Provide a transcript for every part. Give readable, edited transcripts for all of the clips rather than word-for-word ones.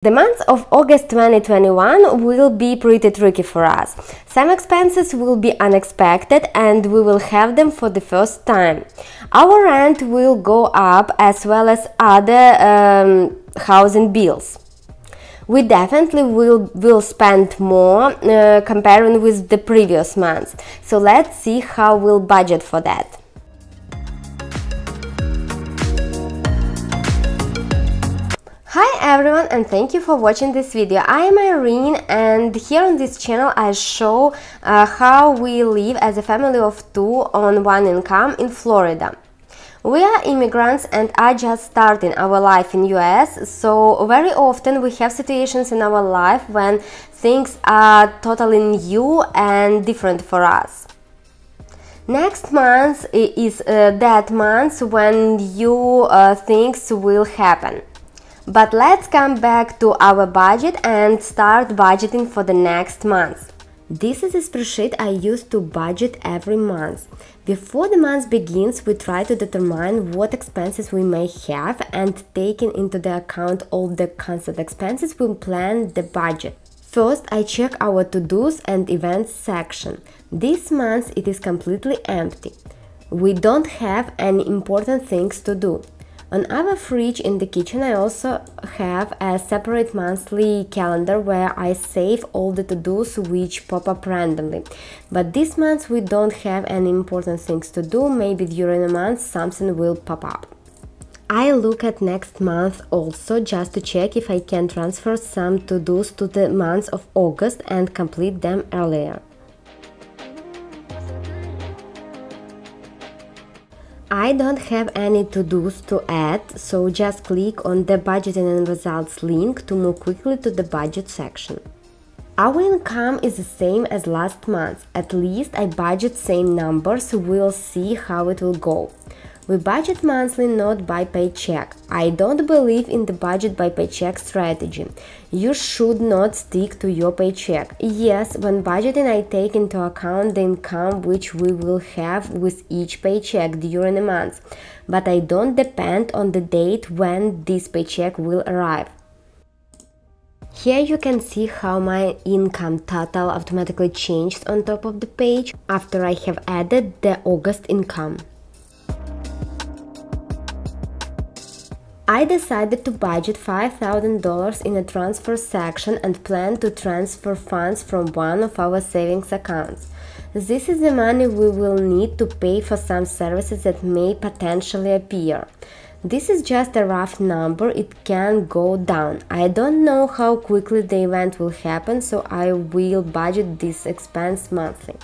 The month of August 2021 will be pretty tricky for us. Some expenses will be unexpected and we will have them for the first time. Our rent will go up as well as other housing bills. We definitely will spend more comparing with the previous months. So let's see how we'll budget for that. Hi everyone, and thank you for watching this video. I am Irene, and here on this channel I show how we live as a family of two on one income in Florida. We are immigrants and are just starting our life in US, so very often we have situations in our life when things are totally new and different for us. Next month is that month when new things will happen. But let's come back to our budget and start budgeting for the next month. This is a spreadsheet I use to budget every month. Before the month begins, we try to determine what expenses we may have, and taking into the account all the constant expenses, we plan the budget. First, I check our to-dos and events section. This month it is completely empty. We don't have any important things to do. On our fridge in the kitchen I also have a separate monthly calendar where I save all the to-dos which pop up randomly. But this month we don't have any important things to do, maybe during a month something will pop up. I look at next month also just to check if I can transfer some to-dos to the month of August and complete them earlier. I don't have any to-dos to add, so just click on the budgeting and results link to move quickly to the budget section. Our income is the same as last month, at least I budget same numbers, we'll see how it will go. We budget monthly, not by paycheck. I don't believe in the budget by paycheck strategy. You should not stick to your paycheck. Yes, when budgeting I take into account the income which we will have with each paycheck during a month, but I don't depend on the date when this paycheck will arrive. Here you can see how my income total automatically changed on top of the page after I have added the August income. I decided to budget $5,000 in a transfer section and plan to transfer funds from one of our savings accounts. This is the money we will need to pay for some services that may potentially appear. This is just a rough number, it can go down. I don't know how quickly the event will happen, so I will budget this expense monthly.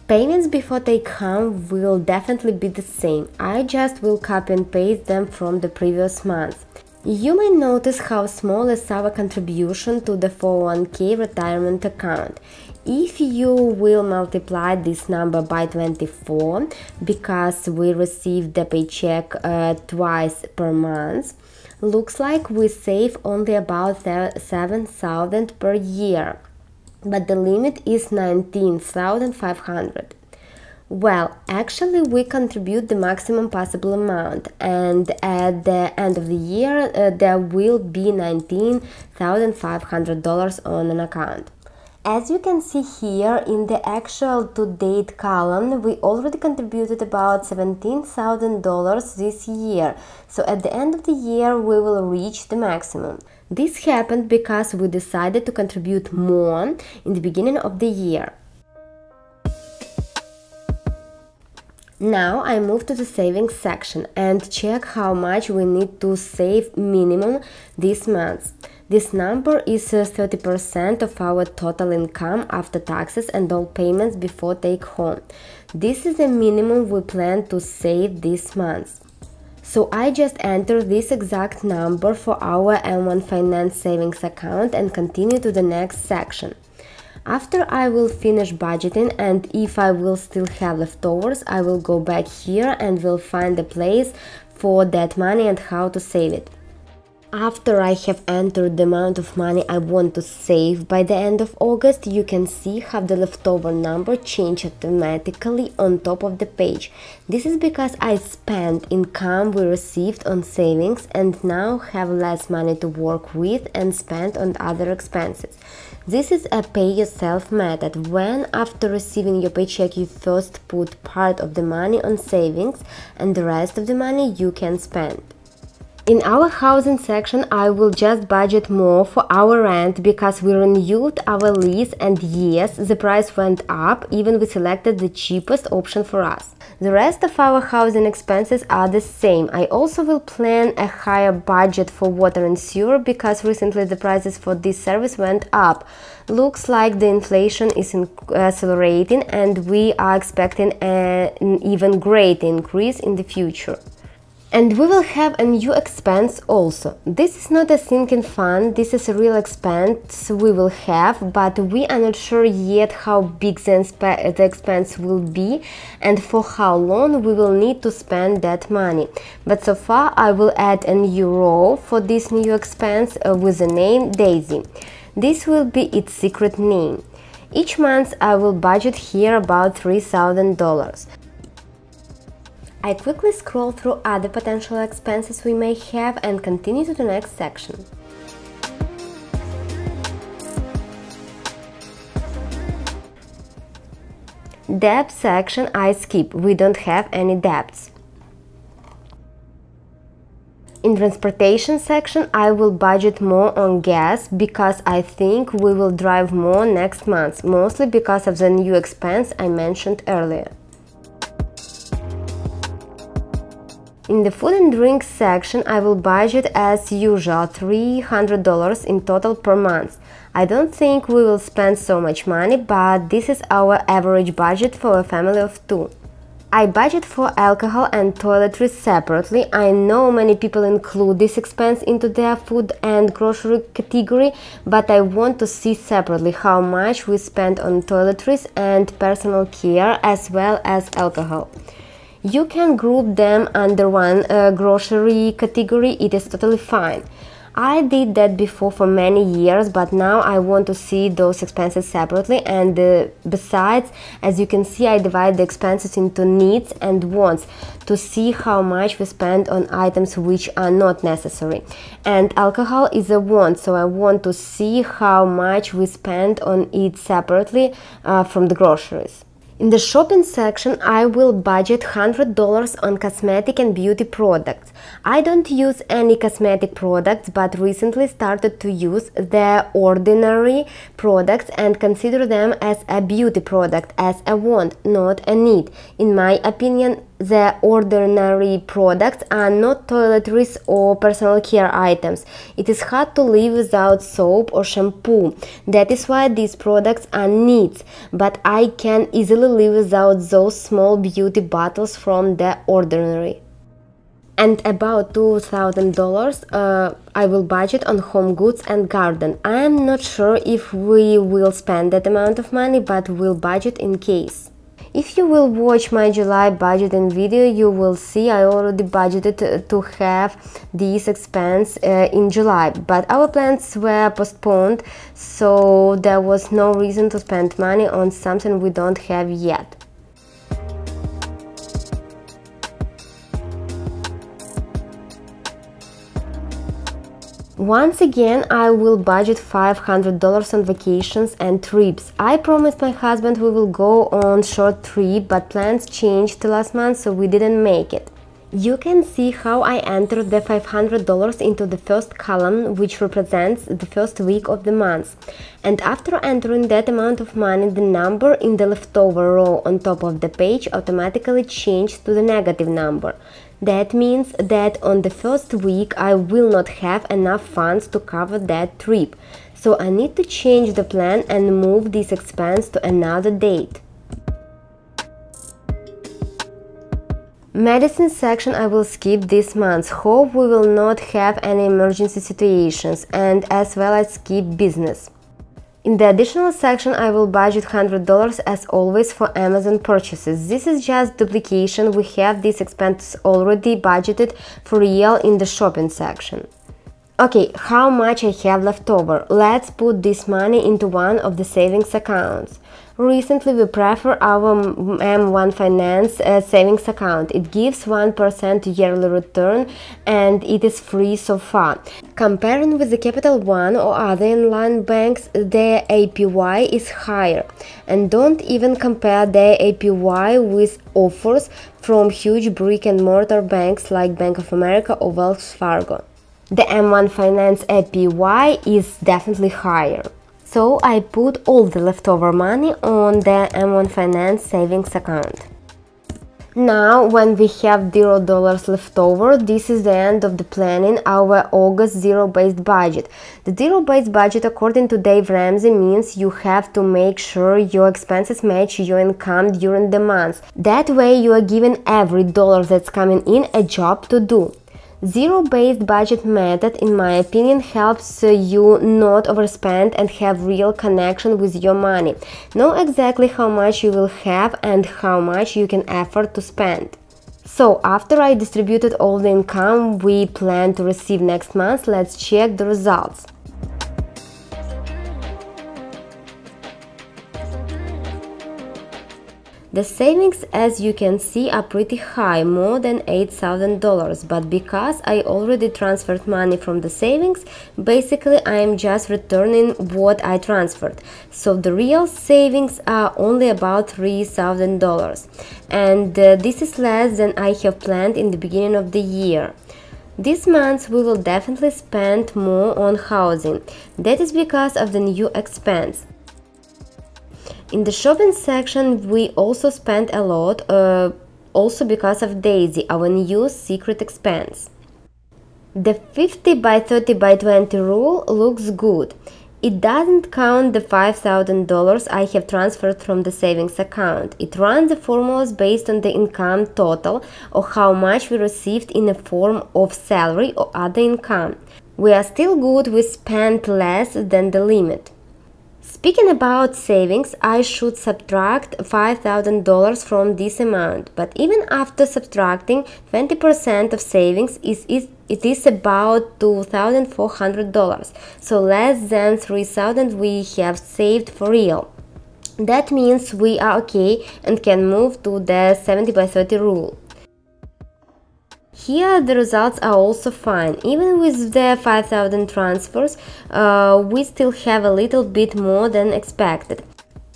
Payments before take home will definitely be the same. I just will copy and paste them from the previous month. You may notice how small is our contribution to the 401k retirement account. If you will multiply this number by 24, because we receive the paycheck twice per month, looks like we save only about $7,000 per year. But the limit is $19,500. Well, actually we contribute the maximum possible amount, and at the end of the year there will be $19,500 on an account. As you can see here in the actual to date column, we already contributed about $17,000 this year, so at the end of the year we will reach the maximum. This happened because we decided to contribute more in the beginning of the year. Now I move to the savings section and check how much we need to save minimum this month. This number is 30% of our total income after taxes and all payments before take home. This is the minimum we plan to save this month. So I just enter this exact number for our M1 Finance savings account and continue to the next section. After I will finish budgeting, and if I will still have leftovers, I will go back here and will find a place for that money and how to save it. After I have entered the amount of money I want to save by the end of August, you can see how the leftover number changed automatically on top of the page. This is because I spent income we received on savings and now have less money to work with and spend on other expenses. This is a pay-yourself method, when after receiving your paycheck you first put part of the money on savings and the rest of the money you can spend. In our housing section, I will just budget more for our rent because we renewed our lease and yes, the price went up, even we selected the cheapest option for us. The rest of our housing expenses are the same. I also will plan a higher budget for water and sewer because recently the prices for this service went up. Looks like the inflation is accelerating and we are expecting an even greater increase in the future. And we will have a new expense also. This is not a sinking fund, this is a real expense we will have, but we are not sure yet how big the expense will be and for how long we will need to spend that money. But so far I will add a new row for this new expense with the name Daisy. This will be its secret name. Each month I will budget here about $3,000. I quickly scroll through other potential expenses we may have and continue to the next section. Debt section I skip, we don't have any debts. In transportation section I will budget more on gas because I think we will drive more next month, mostly because of the new expense I mentioned earlier. In the food and drink section, I will budget as usual $300 in total per month. I don't think we will spend so much money, but this is our average budget for a family of 2. I budget for alcohol and toiletries separately. I know many people include this expense into their food and grocery category, but I want to see separately how much we spend on toiletries and personal care as well as alcohol. You can group them under one grocery category, it is totally fine. I did that before for many years, but now I want to see those expenses separately and besides, as you can see, I divide the expenses into needs and wants to see how much we spend on items which are not necessary. And alcohol is a want, so I want to see how much we spend on it separately from the groceries. In the shopping section, I will budget $100 on cosmetic and beauty products. I don't use any cosmetic products, but recently started to use the ordinary products and consider them as a beauty product, as a want, not a need. In my opinion, the ordinary products are not toiletries or personal care items. It is hard to live without soap or shampoo. That is why these products are needs, but I can easily live without those small beauty bottles from the ordinary. And about $2,000 I will budget on home goods and garden. I am not sure if we will spend that amount of money, but we'll budget in case. If you will watch my July budgeting video, you will see I already budgeted to have this expense in July, but our plans were postponed, so there was no reason to spend money on something we don't have yet. Once again, I will budget $500 on vacations and trips. I promised my husband we will go on short trip, but plans changed last month, so we didn't make it. You can see how I entered the $500 into the first column, which represents the first week of the month. And after entering that amount of money, the number in the leftover row on top of the page automatically changed to the negative number. That means that on the first week I will not have enough funds to cover that trip. So I need to change the plan and move this expense to another date. Medicine section I will skip this month. Hope we will not have any emergency situations, and as well as skip business. In the additional section I will budget $100 as always for Amazon purchases. This is just duplication, we have this expense already budgeted for real in the shopping section. Okay, how much I have left over? Let's put this money into one of the savings accounts. Recently, we prefer our M1 Finance savings account. It gives 1% yearly return and it is free so far. Comparing with the Capital One or other inline banks, their APY is higher. And don't even compare their APY with offers from huge brick-and-mortar banks like Bank of America or Wells Fargo. The M1 Finance APY is definitely higher. So I put all the leftover money on the M1 Finance savings account. Now, when we have $0 left over, this is the end of the planning our August zero-based budget. The zero-based budget, according to Dave Ramsey, means you have to make sure your expenses match your income during the month. That way you are giving every dollar that's coming in a job to do. Zero-based budget method, in my opinion, helps you not overspend and have real connection with your money. Know exactly how much you will have and how much you can afford to spend. So, after I distributed all the income we plan to receive next month, let's check the results. The savings, as you can see, are pretty high, more than $8,000, but because I already transferred money from the savings, basically I am just returning what I transferred. So the real savings are only about $3,000, and this is less than I have planned in the beginning of the year. This month we will definitely spend more on housing. That is because of the new expense. In the shopping section we also spent a lot, also because of Daisy, our new secret expense. The 50 by 30 by 20 rule looks good. It doesn't count the $5,000 I have transferred from the savings account. It runs the formulas based on the income total or how much we received in the form of salary or other income. We are still good, we spent less than the limit. Speaking about savings, I should subtract $5,000 from this amount, but even after subtracting 20% of savings, it is about $2,400, so less than $3,000 we have saved for real. That means we are okay and can move to the 70 by 30 rule. Here the results are also fine. Even with the 5,000 transfers, we still have a little bit more than expected.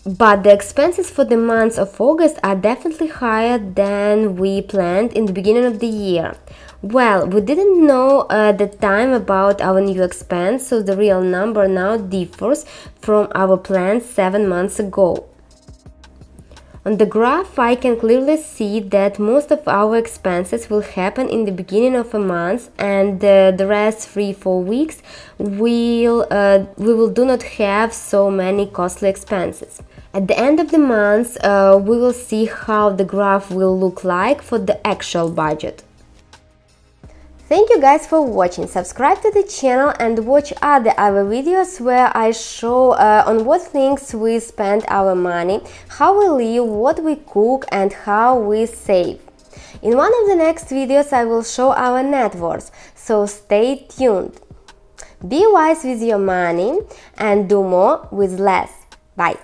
But the expenses for the month of August are definitely higher than we planned in the beginning of the year. Well, we didn't know at the time about our new expense, so the real number now differs from our plans 7 months ago. On the graph, I can clearly see that most of our expenses will happen in the beginning of a month, and the rest 3-4 weeks we will do not have so many costly expenses. At the end of the month, we will see how the graph will look like for the actual budget. Thank you guys for watching. Subscribe to the channel and watch other videos where I show on what things we spend our money, how we live, what we cook and how we save. In one of the next videos I will show our net worth, so stay tuned. Be wise with your money and do more with less. Bye!